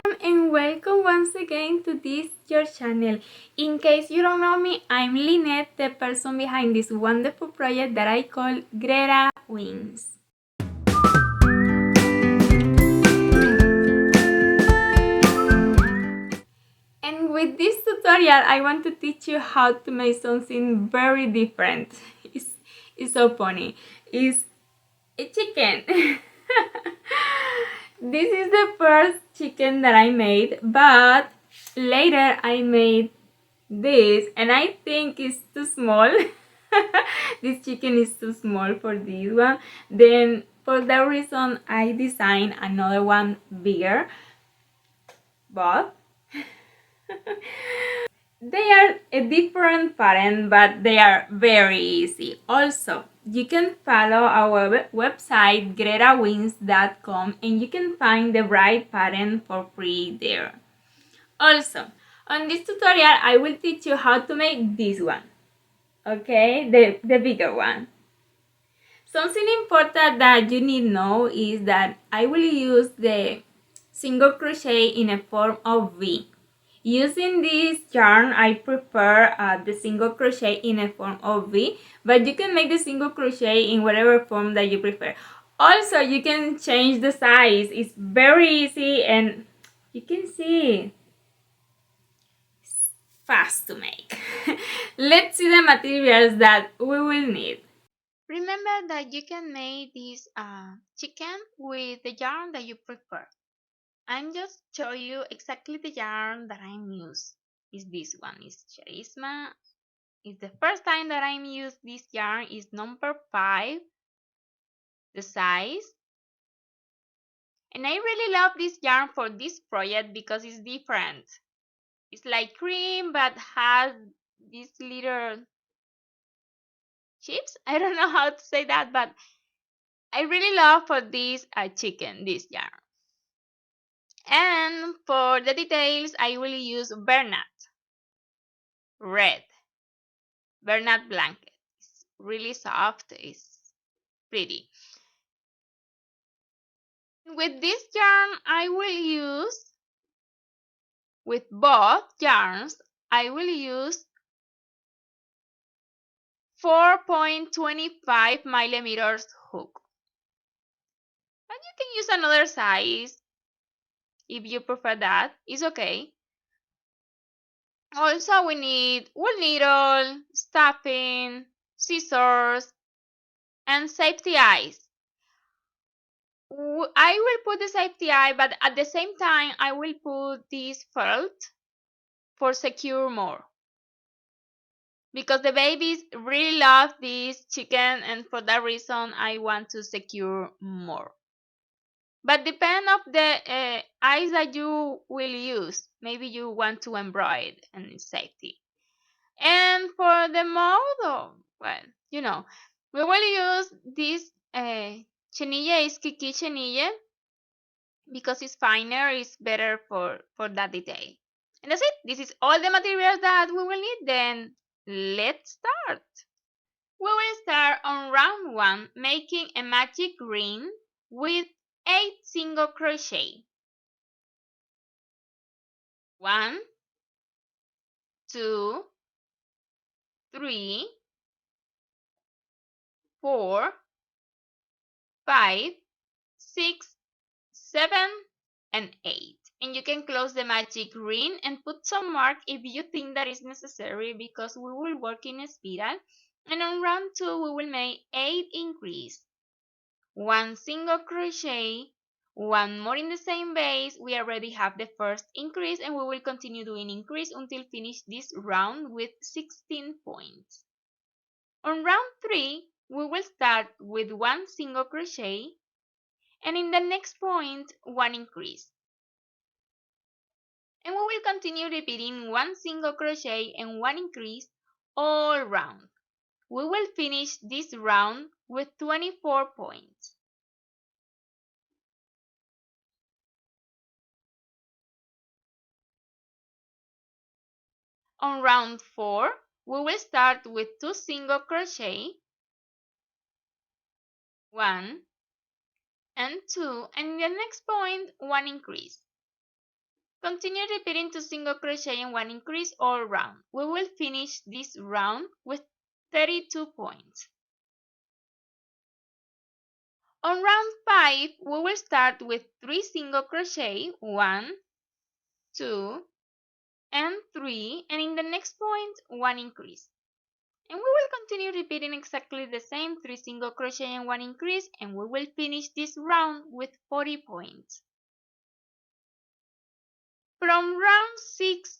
And welcome once again to this your channel. In case you don't know me, I'm Lynette, the person behind this wonderful project that I call GretaWings. And with this tutorial, I want to teach you how to make something very different. It's so funny. It's a chicken. This is the first chicken that I made, but later I made this and I think it's too small. This chicken is too small for this one. Then for that reason I designed another one bigger, but they are a different pattern, but they are very easy. Also, you can follow our website GretaWings.com and you can find the right pattern for free there. Also, on this tutorial, I will teach you how to make this one. Okay, the bigger one. Something important that you need to know is that I will use the single crochet in a form of V. Using this yarn, I prefer the single crochet in a form of V, but you can make the single crochet in whatever form that you prefer. Also, you can change the size. It's very easy and you can see it's fast to make. Let's see the materials that we will need. Remember that you can make this chicken with the yarn that you prefer. I'm just show you exactly the yarn that I'm use. Is this one is Charisma. It's the first time that I'm use this yarn. Is number 5, the size. And I really love this yarn for this project because it's different. It's like cream but has these little chips. I don't know how to say that, but I really love for this chicken, this yarn. And for the details, I will use Bernat red, Bernat blanket. It's really soft, it's pretty. With this yarn, I will use, with both yarns, I will use 4.25 millimeters hook. But you can use another size if you prefer that, it's okay. Also, we need wool needle, stuffing, scissors, and safety eyes. I will put the safety eye, but at the same time, I will put this felt for secure more. Because the babies really love this chicken, and for that reason, I want to secure more. But depend of the eyes that you will use. Maybe you want to embroider and safety. And for the mold, well, you know, we will use this chenille, is Kiki chenille, because it's finer, it's better for that detail. And that's it. This is all the materials that we will need. Then let's start. We will start on round 1 making a magic ring with 8 single crochet. 1, 2, 3, 4, 5, 6, 7, and 8. And you can close the magic ring and put some mark if you think that is necessary, because we will work in a spiral. And on round 2 we will make 8 increase, 1 single crochet, 1 more in the same base. We already have the first increase, and we will continue doing increase until finish this round with 16 points. On round 3 we will start with 1 single crochet, and in the next point 1 increase. And we will continue repeating 1 single crochet and 1 increase all round. We will finish this round with 24 points. On round 4, we will start with 2 single crochet, 1 and 2, and in the next point 1 increase. Continue repeating 2 single crochet and 1 increase all round. We will finish this round with 32 points. On round 5, we will start with 3 single crochet, 1, 2, and 3, and in the next point, 1 increase. And we will continue repeating exactly the same 3 single crochet and 1 increase, and we will finish this round with 40 points. From round 6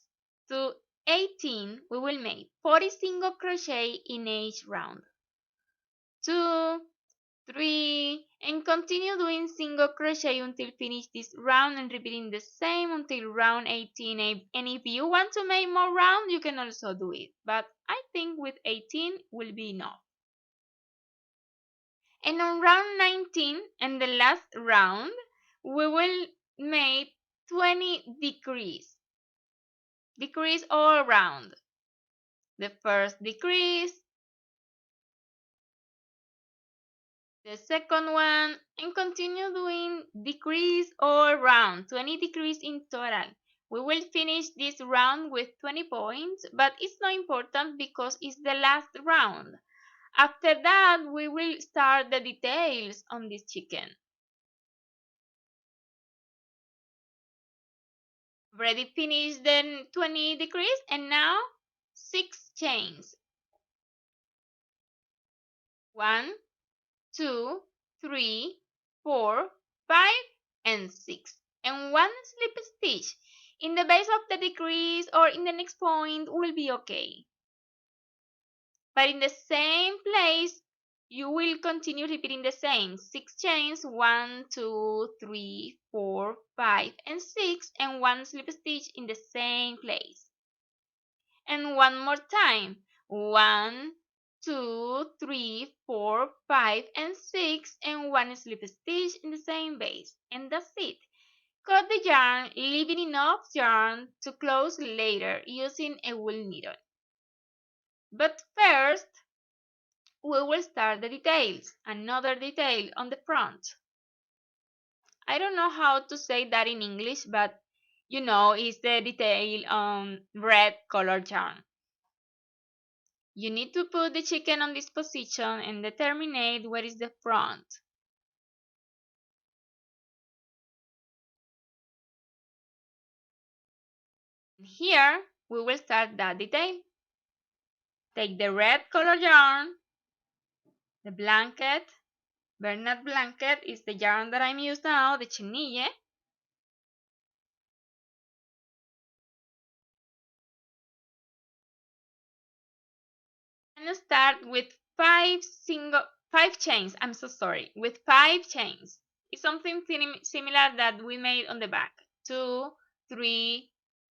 to 18, we will make 40 single crochet in each round. 2, 3, and continue doing single crochet until finish this round and repeating the same until round 18. And if you want to make more rounds, you can also do it, but I think with 18 will be enough. And on round 19 and the last round, we will make 20 decrease all around. The first decrease, the second one, and continue doing decrease all around, 20 decrease in total. We will finish this round with 20 points, but it's not important because it's the last round. After that, we will start the details on this chicken. Already finished the 20 decrease, and now 6 chains. 1, 2, 3, 4, 5, and 6. And 1 slip stitch in the base of the decrease or in the next point will be okay. But in the same place, you will continue repeating the same 6 chains, 1, 2, 3, 4, 5, and 6, and 1 slip stitch in the same place. And one more time, 1, 2, 3, 4, 5, and 6, and 1 slip stitch in the same base, and that's it. Cut the yarn, leaving enough yarn to close later using a wool needle. But first, we will start the details. Another detail on the front. I don't know how to say that in English, but you know, it's the detail on red colored yarn. You need to put the chicken on this position and determine where is the front. Here, we will start that detail. Take the red color yarn, the blanket, Bernard blanket is the yarn that I'm using now, the chenille. And start with 5 chains. I'm so sorry. With 5 chains. It's something similar that we made on the back. 2, 3,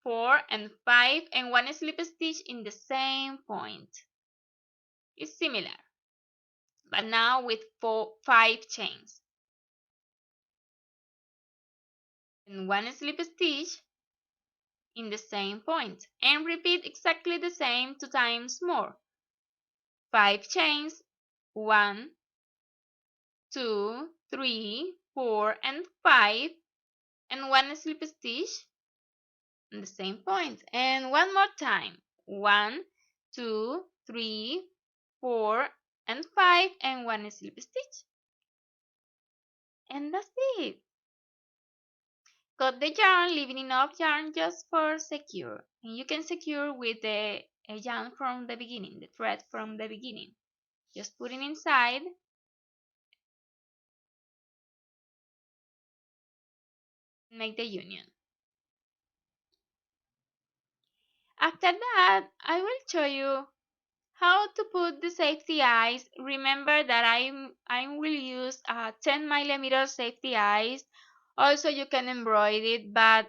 4, and 5, and 1 slip stitch in the same point. It's similar, but now with 5 chains. And 1 slip stitch in the same point. And repeat exactly the same 2 times more. 5 chains, 1, 2, 3, 4, and 5, and 1 slip stitch in the same point. And one more time, 1, 2, 3, 4, and 5, and 1 slip stitch. And that's it. Cut the yarn, leaving enough yarn just for secure. And you can secure with the yarn from the beginning, the thread from the beginning. Just put it inside. Make the union. After that, I will show you how to put the safety eyes. Remember that I will use 10mm safety eyes. Also, you can embroider it, but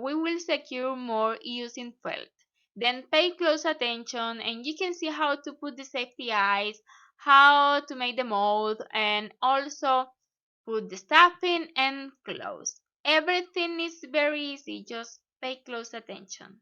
we will secure more using felt. Then pay close attention, and you can see how to put the safety eyes, how to make the mold, and also put the stuffing and close. Everything is very easy. Just pay close attention.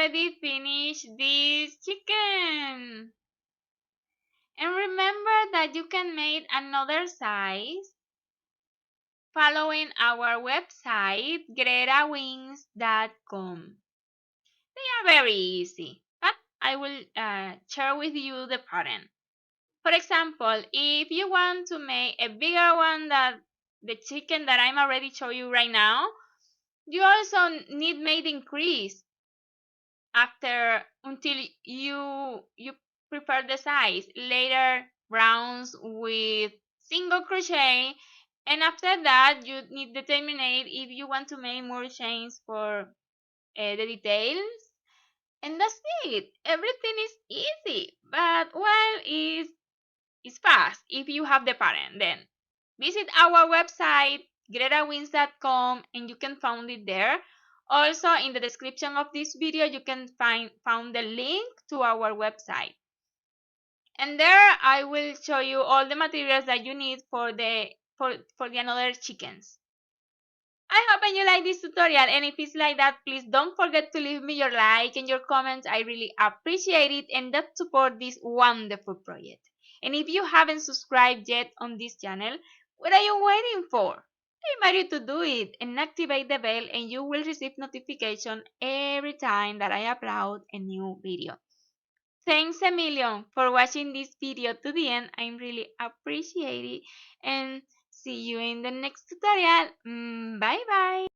already finished this chicken. And remember that you can make another size following our website GretaWings.com. They are very easy, but I will share with you the pattern. For example, if you want to make a bigger one than the chicken that I'm already showing you right now, you also need make increase after until you prepare the size. Later rounds with single crochet, and after that you need to determine if you want to make more chains for the details. And that's it. Everything is easy, but well, it's fast if you have the pattern. Then visit our website GretaWings.com and you can find it there. Also, in the description of this video, you can found the link to our website. And there I will show you all the materials that you need for the another chickens. I hope you like this tutorial, and if it's like that, please don't forget to leave me your like and your comments. I really appreciate it, and that support this wonderful project. And if you haven't subscribed yet on this channel, what are you waiting for? I invite you to do it and activate the bell, and you will receive notification every time that I upload a new video. Thanks a million for watching this video to the end. I really appreciate it, and see you in the next tutorial. Bye bye.